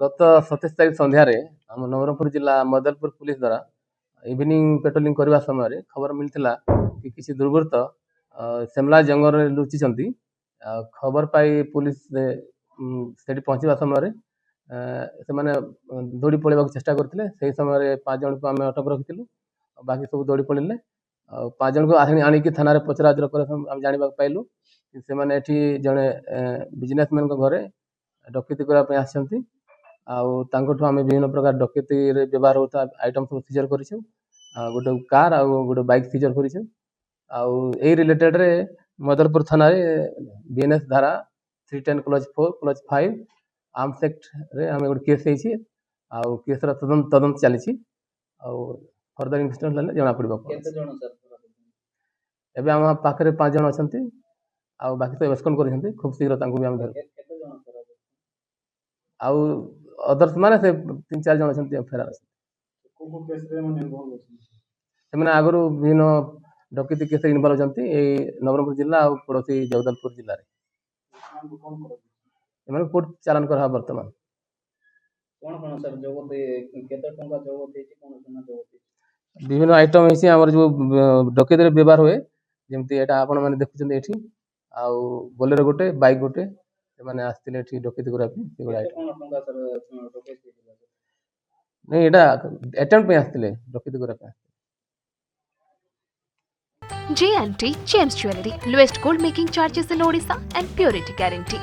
ଗତ 27 ତାରିଖ ସନ୍ଧ୍ୟାରେ ଆମ ନବରଙ୍ଗପୁର ଜିଲ୍ଲା ମଦଲପୁର ପୁଲିସ ଦ୍ୱାରା ଇଭିନିଂ ପେଟ୍ରୋଲିଂ କରିବା ସମୟରେ ଖବର ମିଳିଥିଲା କି କିଛି ଦୁର୍ବୃତ୍ତ ସେମଲା ଜଙ୍ଗଲରେ ଲୁଚିଛନ୍ତି। ଖବର ପାଇ ପୁଲିସ ସେଠି ପହଞ୍ଚିବା ସମୟରେ ସେମାନେ ଦୌଡ଼ି ପଳାଇବାକୁ ଚେଷ୍ଟା କରିଥିଲେ। ସେହି ସମୟରେ 5 ଜଣଙ୍କୁ ଆମେ ଅଟକ ରଖିଥିଲୁ, ବାକି ସବୁ ଦୌଡ଼ି ପଳାଇଲେ। ଆଉ 5 ଜଣଙ୍କୁ ଆଣିକି ଥାନାରେ ପଚରାଉଚରା ପରେ ଆମେ ଜାଣିବାକୁ ପାଇଲୁ ସେମାନେ ଏଠି ଜଣେ ବିଜନେସମ୍ୟାନଙ୍କ ଘରେ ଡକାୟତି କରିବା ପାଇଁ ଆସିଛନ୍ତି। ଆଉ ତାଙ୍କଠୁ ଆମେ ବିଭିନ୍ନ ପ୍ରକାର ଡକାୟତିରେ ବ୍ୟବହାର ହେଉଥିବା ଆଇଟମ୍ ସବୁ ସିଜର କରିଛୁ। ଗୋଟେ କାର୍ ଆଉ ଗୋଟେ ବାଇକ୍ ସିଜର କରିଛୁ। ଆଉ ଏଇ ରିଲେଟେଡରେ ମଦଲପୁର ଥାନାରେ ବିଏନଏସ୍ ଧାରା 310 କ୍ଲଜ 4 କ୍ଲଜ 5 ଆର୍ମସ ଆକ୍ଟରେ ଆମେ ଗୋଟେ କେସ୍ ହେଇଛି। ଆଉ କେସ୍ର ତଦନ୍ତ ଚାଲିଛି। ଆଉ ଫର୍ଦର ଇନଭେଷ୍ଟିଗେସନ ହେଲେ ଜଣାପଡ଼ିବ। ଏବେ ଆମ ପାଖରେ 5 ଜଣ ଅଛନ୍ତି। ଆଉ ବାକି ତ ଏବସ୍କନ୍ କରିଛନ୍ତି। ଖୁବ୍ ଶୀଘ୍ର ତାଙ୍କୁ ବି ଆମେ ଧରିବୁ। ଆଉ ଅଦର୍ସ ମାନେ ସେ 3-4 ଜଣ ଅଛନ୍ତି ଫେରାର ଅଛନ୍ତି। ସେମାନେ ଆଗରୁ ବିଭିନ୍ନ ଡକାୟତି କେସ୍ରେ ଇନଭଲ୍ଭ ଅଛନ୍ତି ଏଇ ନବରଙ୍ଗପୁର ଜିଲ୍ଲା ଆଉ ପଡ଼ୋଶୀ ଜଗଦଲପୁର ଜିଲ୍ଲାରେ। ଏମାନଙ୍କୁ କୋର୍ଟ ଚାଲାଣ କରାହେବ ବର୍ତ୍ତମାନ। ବିଭିନ୍ନ ଆଇଟମ୍ ହେଇଛି ଆମର ଯେଉଁ ଡକାୟତିରେ ବ୍ୟବହାର ହୁଏ, ଯେମିତି ଏଇଟା ଆପଣମାନେ ଦେଖୁଛନ୍ତି ଏଠି। ଆଉ ବୋଲେରୋ ଗୋଟେ, ବାଇକ୍ ଗୋଟେ, ସେମାନେ ଆସିଥିଲେ ଏଠି ଡକାୟତି କରିବା ପାଇଁ। ନାଇଁ, ଏଇଟା ଆଟେମ୍ପ୍ଟ ପାଇଁ ଆସିଥିଲେ, ଡକାୟତି କରିବା ପାଇଁ। J&T James Jewelry, lowest gold making charges in Odisha and purity guarantee.